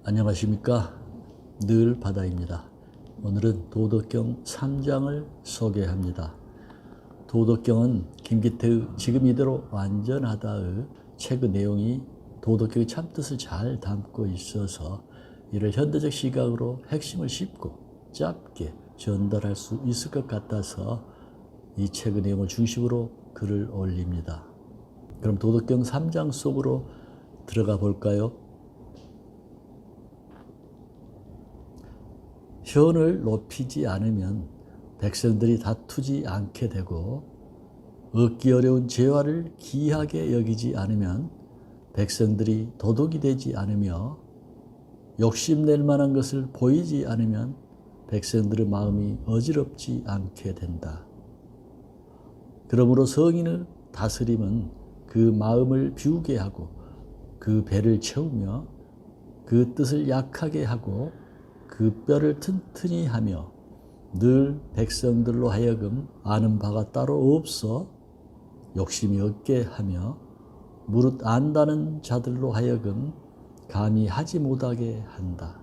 안녕하십니까. 늘 바다입니다. 오늘은 도덕경 3장을 소개합니다. 도덕경은 김기태의 지금 이대로 완전하다의 책의 내용이 도덕경의 참뜻을 잘 담고 있어서 이를 현대적 시각으로 핵심을 쉽고 짧게 전달할 수 있을 것 같아서 이 책의 내용을 중심으로 글을 올립니다. 그럼 도덕경 3장 속으로 들어가 볼까요? 현을 높이지 않으면 백성들이 다투지 않게 되고 얻기 어려운 재화를 귀하게 여기지 않으면 백성들이 도둑이 되지 않으며 욕심낼 만한 것을 보이지 않으면 백성들의 마음이 어지럽지 않게 된다. 그러므로 성인의 다스림은 그 마음을 비우게 하고 그 배를 채우며 그 뜻을 약하게 하고 그 뼈를 튼튼히 하며 늘 백성들로 하여금 아는 바가 따로 없어 욕심이 없게 하며 무릇 안다는 자들로 하여금 감히 하지 못하게 한다.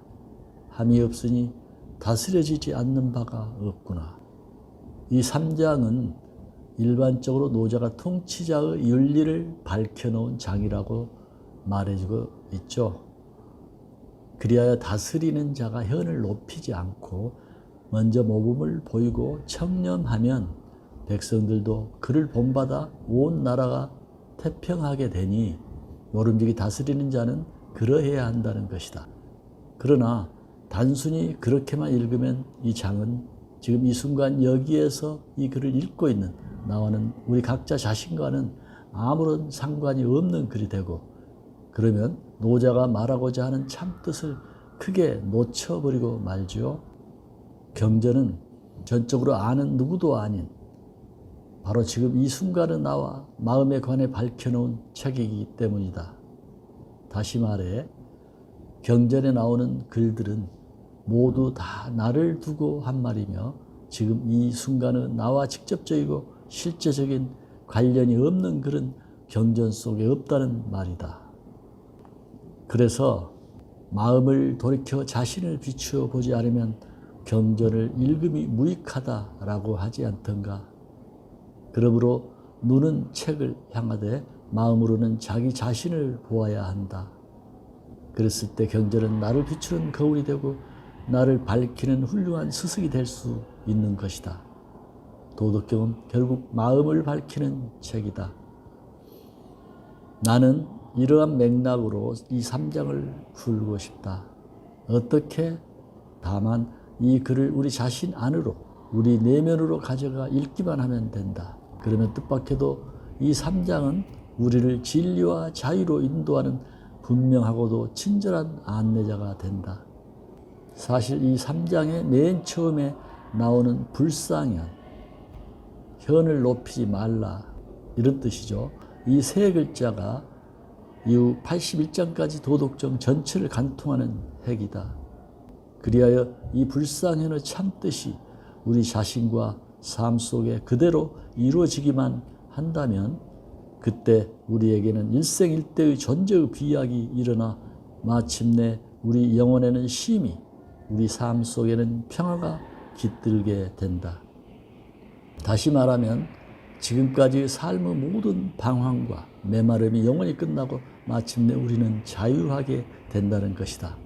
함이 없으니 다스려지지 않는 바가 없구나. 이 3장은 일반적으로 노자가 통치자의 윤리를 밝혀놓은 장이라고 말해주고 있죠. 그리하여 다스리는 자가 현을 높이지 않고 먼저 모범을 보이고 청렴하면 백성들도 그를 본받아 온 나라가 태평하게 되니 모름지기 다스리는 자는 그러해야 한다는 것이다. 그러나 단순히 그렇게만 읽으면 이 장은 지금 이 순간 여기에서 이 글을 읽고 있는 나와는 우리 각자 자신과는 아무런 상관이 없는 글이 되고 그러면 노자가 말하고자 하는 참뜻을 크게 놓쳐버리고 말지요. 경전은 전적으로 아는 누구도 아닌 바로 지금 이 순간의 나와 마음에 관해 밝혀놓은 책이기 때문이다. 다시 말해 경전에 나오는 글들은 모두 다 나를 두고 한 말이며 지금 이 순간의 나와 직접적이고 실제적인 관련이 없는 글은 경전 속에 없다는 말이다. 그래서 마음을 돌이켜 자신을 비추어 보지 않으면 경전을 읽음이 무익하다라고 하지 않던가. 그러므로 눈은 책을 향하되 마음으로는 자기 자신을 보아야 한다. 그랬을 때 경전은 나를 비추는 거울이 되고 나를 밝히는 훌륭한 스승이 될 수 있는 것이다. 도덕경은 결국 마음을 밝히는 책이다. 나는 이러한 맥락으로 이 3장을 풀고 싶다. 어떻게? 다만 이 글을 우리 자신 안으로 우리 내면으로 가져가 읽기만 하면 된다. 그러면 뜻밖에도 이 3장은 우리를 진리와 자유로 인도하는 분명하고도 친절한 안내자가 된다. 사실 이 3장의 맨 처음에 나오는 불상현, 현을 높이지 말라 이런 뜻이죠. 이 세 글자가 이후 81장까지 도덕경 전체를 관통하는 핵이다. 그리하여 이 불상현의 참뜻이 우리 자신과 삶 속에 그대로 이루어지기만 한다면 그때 우리에게는 일생일대의 존재의 비약이 일어나 마침내 우리 영혼에는 쉼이, 우리 삶 속에는 평화가 깃들게 된다. 다시 말하면 지금까지의 삶의 모든 방황과 메마름이 영원히 끝나고 마침내 우리는 자유하게 된다는 것이다.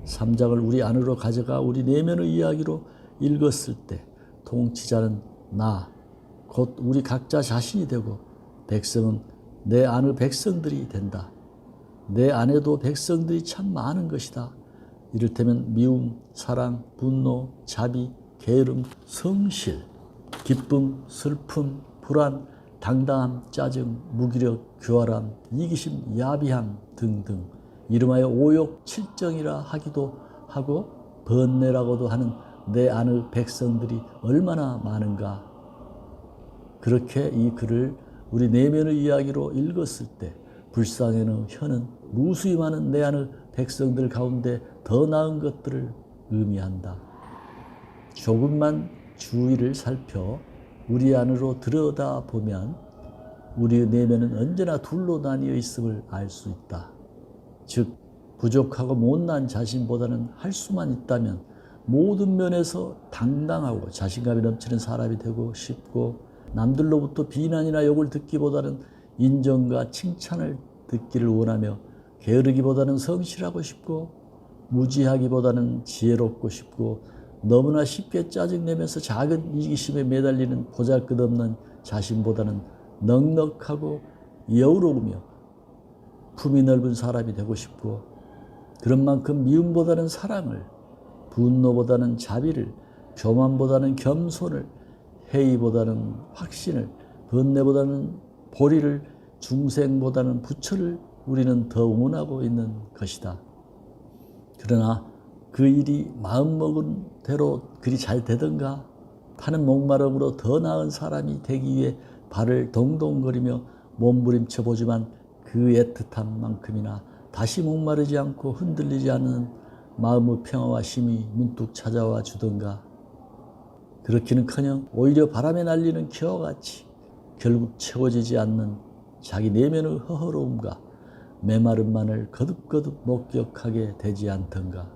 3장을 우리 안으로 가져가 우리 내면의 이야기로 읽었을 때 통치자는 나, 곧 우리 각자 자신이 되고 백성은 내 안의 백성들이 된다. 내 안에도 백성들이 참 많은 것이다. 이를테면 미움, 사랑, 분노, 자비, 게으름, 성실, 기쁨, 슬픔, 불안, 당당함, 짜증, 무기력, 교활함, 이기심, 야비함 등등 이름하여 오욕, 칠정이라 하기도 하고 번뇌라고도 하는 내 안의 백성들이 얼마나 많은가. 그렇게 이 글을 우리 내면의 이야기로 읽었을 때 불상현의 현은 무수히 많은 내 안의 백성들 가운데 더 나은 것들을 의미한다. 조금만 주위를 살펴 우리 안으로 들여다보면 우리의 내면은 언제나 둘로 나뉘어 있음을 알 수 있다. 즉 부족하고 못난 자신보다는 할 수만 있다면 모든 면에서 당당하고 자신감이 넘치는 사람이 되고 싶고, 남들로부터 비난이나 욕을 듣기보다는 인정과 칭찬을 듣기를 원하며, 게으르기보다는 성실하고 싶고, 무지하기보다는 지혜롭고 싶고, 너무나 쉽게 짜증내면서 작은 이기심에 매달리는 보잘것없는 자신보다는 넉넉하고 여우로우며 품이 넓은 사람이 되고 싶고, 그런 만큼 미움보다는 사랑을, 분노보다는 자비를, 교만보다는 겸손을, 회의보다는 확신을, 번뇌보다는 보리를, 중생보다는 부처를 우리는 더 원하고 있는 것이다. 그러나 그 일이 마음먹은 대로 그리 잘 되던가? 타는 목마름으로 더 나은 사람이 되기 위해 발을 동동거리며 몸부림쳐 보지만 그 애틋함만큼이나 다시 목마르지 않고 흔들리지 않는 마음의 평화와 쉼이 문득 찾아와 주던가? 그렇기는커녕 오히려 바람에 날리는 기와 같이 결국 채워지지 않는 자기 내면의 허허로움과 메마름만을 거듭거듭 목격하게 되지 않던가?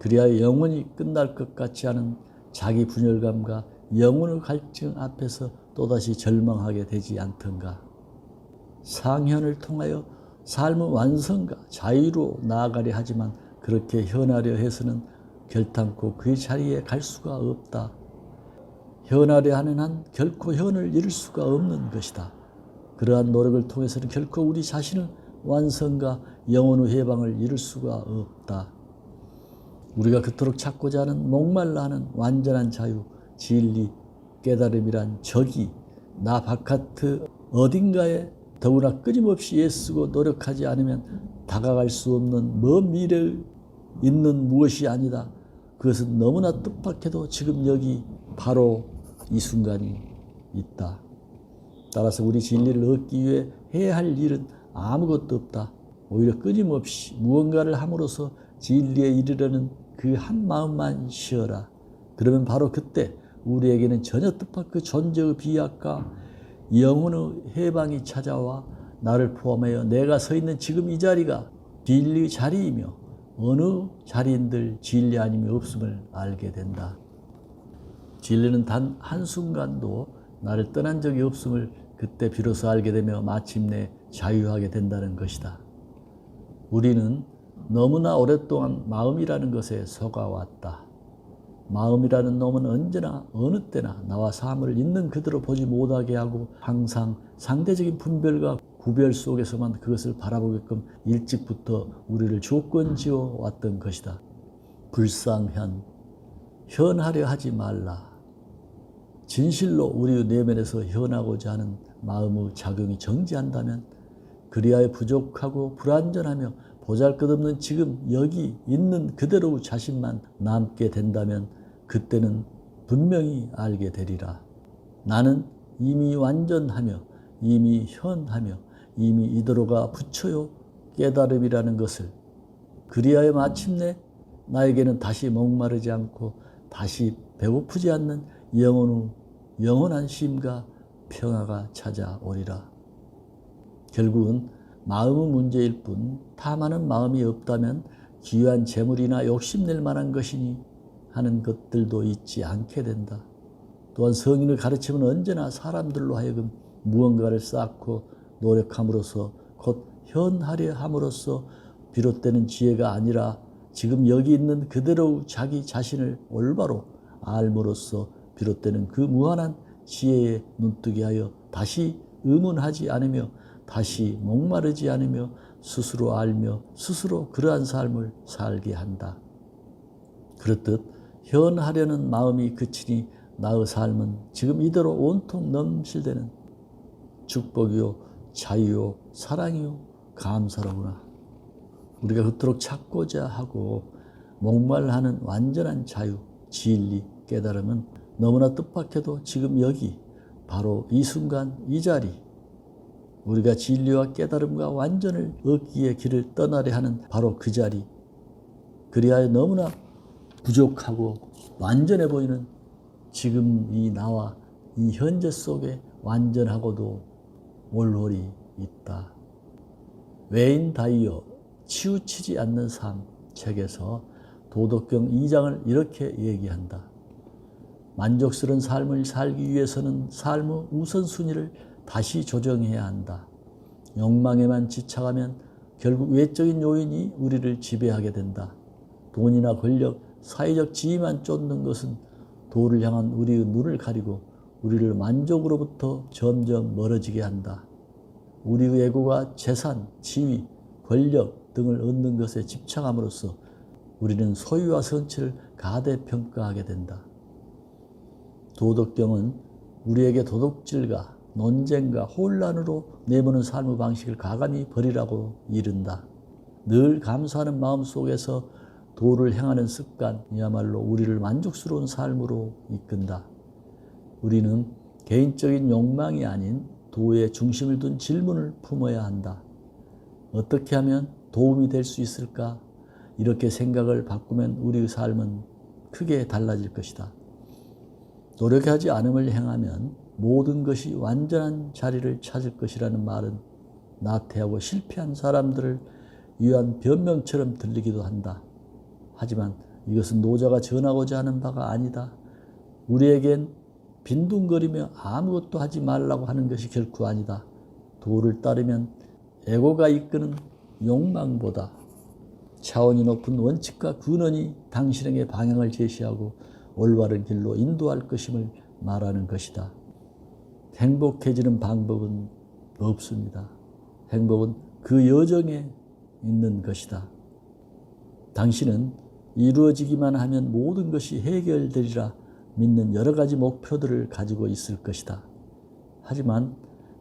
그리하여 영원히 끝날 것 같지 않은 자기 분열감과 영혼의 갈증 앞에서 또다시 절망하게 되지 않던가? 상현을 통하여 삶의 완성과 자유로 나아가려 하지만 그렇게 현하려 해서는 결탄코 그 자리에 갈 수가 없다. 현하려 하는 한 결코 현을 이룰 수가 없는 것이다. 그러한 노력을 통해서는 결코 우리 자신의 완성과 영혼의 해방을 이룰 수가 없다. 우리가 그토록 찾고자 하는 목말라 하는 완전한 자유, 진리, 깨달음이란 적이 나 바깥의 어딘가에 더구나 끊임없이 애쓰고 노력하지 않으면 다가갈 수 없는 먼 미래에 있는 무엇이 아니다. 그것은 너무나 뜻밖에도 지금 여기 바로 이 순간이 있다. 따라서 우리 진리를 얻기 위해 해야 할 일은 아무것도 없다. 오히려 끊임없이 무언가를 함으로써 진리에 이르려는 그 한 마음만 쉬어라. 그러면 바로 그때 우리에게는 전혀 뜻밖의 그 존재의 비약과 영혼의 해방이 찾아와 나를 포함하여 내가 서 있는 지금 이 자리가 진리의 자리이며 어느 자리인들 진리 아님이 없음을 알게 된다. 진리는 단 한순간도 나를 떠난 적이 없음을 그때 비로소 알게 되며 마침내 자유하게 된다는 것이다. 우리는 너무나 오랫동안 마음이라는 것에 속아왔다. 마음이라는 놈은 언제나 어느 때나 나와 삶을 있는 그대로 보지 못하게 하고 항상 상대적인 분별과 구별 속에서만 그것을 바라보게끔 일찍부터 우리를 조건지어 왔던 것이다. 불상현, 현하려 하지 말라. 진실로 우리의 내면에서 현하고자 하는 마음의 작용이 정지한다면, 그리하여 부족하고 불완전하며 보잘것없는 지금 여기 있는 그대로의 자신만 남게 된다면 그때는 분명히 알게 되리라. 나는 이미 완전하며 이미 현하며 이미 이대로가 부처요 깨달음이라는 것을, 그리하여 마침내 나에게는 다시 목마르지 않고 다시 배고프지 않는 영원한 쉼과 평화가 찾아오리라. 결국은 마음의 문제일 뿐 탐하는 마음이 없다면 귀한 재물이나 욕심낼 만한 것이니 하는 것들도 있지 않게 된다. 또한 성인의 가르침은 언제나 사람들로 하여금 무언가를 쌓고 노력함으로써 곧 현하려 함으로써 비롯되는 지혜가 아니라 지금 여기 있는 그대로 자기 자신을 올바로 알므로써 비롯되는 그 무한한 지혜에 눈뜨게 하여 다시 의문하지 않으며 다시 목마르지 않으며 스스로 알며 스스로 그러한 삶을 살게 한다. 그렇듯 현하려는 마음이 그치니 나의 삶은 지금 이대로 온통 넘실대는 축복이요 자유요 사랑이요 감사로구나. 우리가 그토록 찾고자 하고 목말하는 완전한 자유, 진리, 깨달음은 너무나 뜻밖에도 지금 여기 바로 이 순간 이 자리, 우리가 진리와 깨달음과 완전을 얻기에 길을 떠나려 하는 바로 그 자리, 그리하여 너무나 부족하고 완전해 보이는 지금 이 나와 이 현재 속에 완전하고도 올홀이 있다. 외인 다이어 치우치지 않는 삶 책에서 도덕경 2장을 이렇게 얘기한다. 만족스러운 삶을 살기 위해서는 삶의 우선순위를 다시 조정해야 한다. 욕망에만 지쳐가면 결국 외적인 요인이 우리를 지배하게 된다. 돈이나 권력, 사회적 지위만 쫓는 것은 도를 향한 우리의 눈을 가리고 우리를 만족으로부터 점점 멀어지게 한다. 우리의 에고가 재산, 지위, 권력 등을 얻는 것에 집착함으로써 우리는 소유와 성취를 가대평가하게 된다. 도덕경은 우리에게 도덕질과 논쟁과 혼란으로 내모는 삶의 방식을 가감히 버리라고 이른다. 늘 감사하는 마음 속에서 도를 행하는 습관이야말로 우리를 만족스러운 삶으로 이끈다. 우리는 개인적인 욕망이 아닌 도에 중심을 둔 질문을 품어야 한다. 어떻게 하면 도움이 될 수 있을까? 이렇게 생각을 바꾸면 우리의 삶은 크게 달라질 것이다. 노력하지 않음을 행하면 모든 것이 완전한 자리를 찾을 것이라는 말은 나태하고 실패한 사람들을 위한 변명처럼 들리기도 한다. 하지만 이것은 노자가 전하고자 하는 바가 아니다. 우리에겐 빈둥거리며 아무것도 하지 말라고 하는 것이 결코 아니다. 도를 따르면 에고가 이끄는 욕망보다 차원이 높은 원칙과 근원이 당신에게 방향을 제시하고 올바른 길로 인도할 것임을 말하는 것이다. 행복해지는 방법은 없습니다. 행복은 그 여정에 있는 것이다. 당신은 이루어지기만 하면 모든 것이 해결되리라 믿는 여러 가지 목표들을 가지고 있을 것이다. 하지만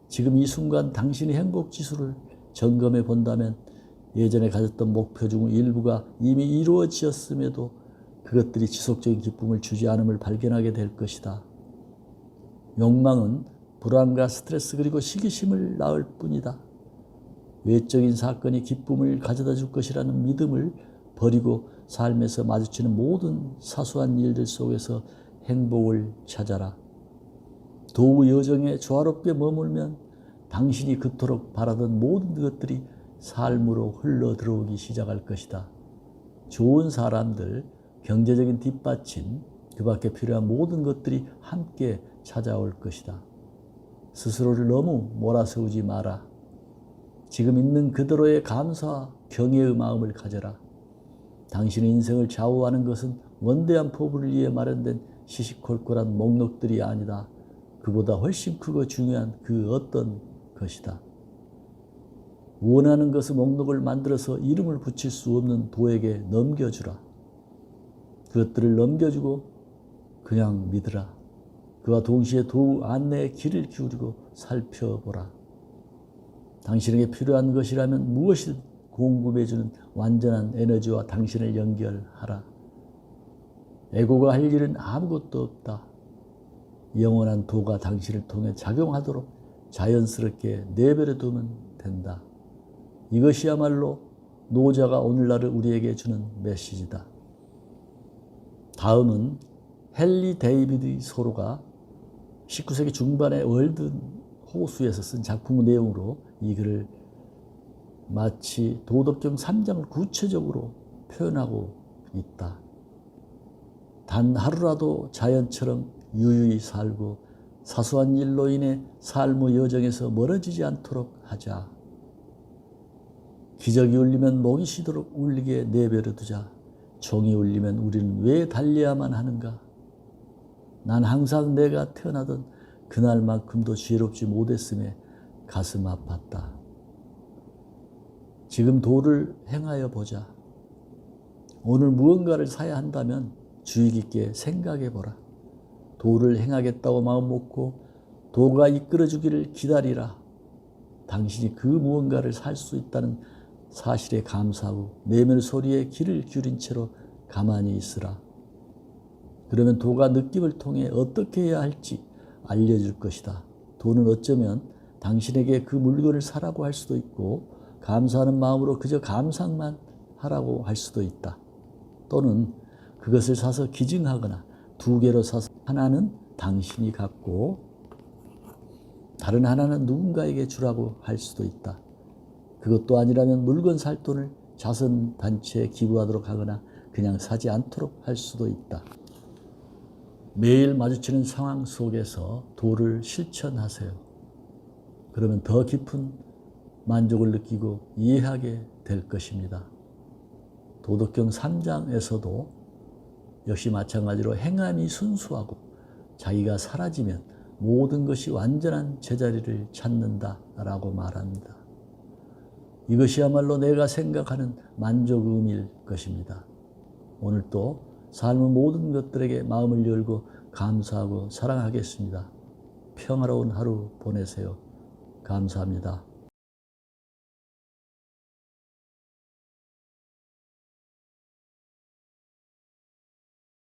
지금 이 순간 당신의 행복지수를 점검해 본다면 예전에 가졌던 목표 중 일부가 이미 이루어지었음에도 그것들이 지속적인 기쁨을 주지 않음을 발견하게 될 것이다. 욕망은 불안과 스트레스 그리고 시기심을 낳을 뿐이다. 외적인 사건이 기쁨을 가져다 줄 것이라는 믿음을 버리고 삶에서 마주치는 모든 사소한 일들 속에서 행복을 찾아라. 도의 여정에 조화롭게 머물면 당신이 그토록 바라던 모든 것들이 삶으로 흘러 들어오기 시작할 것이다. 좋은 사람들, 경제적인 뒷받침, 그 밖에 필요한 모든 것들이 함께 찾아올 것이다. 스스로를 너무 몰아세우지 마라. 지금 있는 그대로의 감사와 경외의 마음을 가져라. 당신의 인생을 좌우하는 것은 원대한 포부를 위해 마련된 시시콜콜한 목록들이 아니다. 그보다 훨씬 크고 중요한 그 어떤 것이다. 원하는 것의 목록을 만들어서 이름을 붙일 수 없는 도에게 넘겨주라. 그것들을 넘겨주고 그냥 믿으라. 그와 동시에 도 안내의 길을 기울이고 살펴보라. 당신에게 필요한 것이라면 무엇이든 공급해주는 완전한 에너지와 당신을 연결하라. 에고가 할 일은 아무것도 없다. 영원한 도가 당신을 통해 작용하도록 자연스럽게 내버려 두면 된다. 이것이야말로 노자가 오늘날을 우리에게 주는 메시지다. 다음은 헨리 데이비드 소로가 19세기 중반의 월든 호수에서 쓴 작품의 내용으로 이 글을 마치 도덕경 3장을 구체적으로 표현하고 있다. 단 하루라도 자연처럼 유유히 살고 사소한 일로 인해 삶의 여정에서 멀어지지 않도록 하자. 기적이 울리면 목이 쉬도록 울리게 내버려 두자. 종이 울리면 우리는 왜 달려야만 하는가? 난 항상 내가 태어나던 그날만큼도 지혜롭지 못했음에 가슴 아팠다. 지금 도를 행하여 보자. 오늘 무언가를 사야 한다면 주의 깊게 생각해 보라. 도를 행하겠다고 마음 먹고 도가 이끌어주기를 기다리라. 당신이 그 무언가를 살 수 있다는 사실에 감사하고 내면 소리에 귀를 기울인 채로 가만히 있으라. 그러면 도가 느낌을 통해 어떻게 해야 할지 알려줄 것이다. 도는 어쩌면 당신에게 그 물건을 사라고 할 수도 있고 감사하는 마음으로 그저 감상만 하라고 할 수도 있다. 또는 그것을 사서 기증하거나 2개로 사서 하나는 당신이 갖고 다른 하나는 누군가에게 주라고 할 수도 있다. 그것도 아니라면 물건 살 돈을 자선단체에 기부하도록 하거나 그냥 사지 않도록 할 수도 있다. 매일 마주치는 상황 속에서 도를 실천하세요. 그러면 더 깊은 만족을 느끼고 이해하게 될 것입니다. 도덕경 3장에서도 역시 마찬가지로 행함이 순수하고 자기가 사라지면 모든 것이 완전한 제자리를 찾는다라고 말합니다. 이것이야말로 내가 생각하는 만족음일 것입니다. 오늘 또 삶의 모든 것들에게 마음을 열고 감사하고 사랑하겠습니다. 평화로운 하루 보내세요. 감사합니다.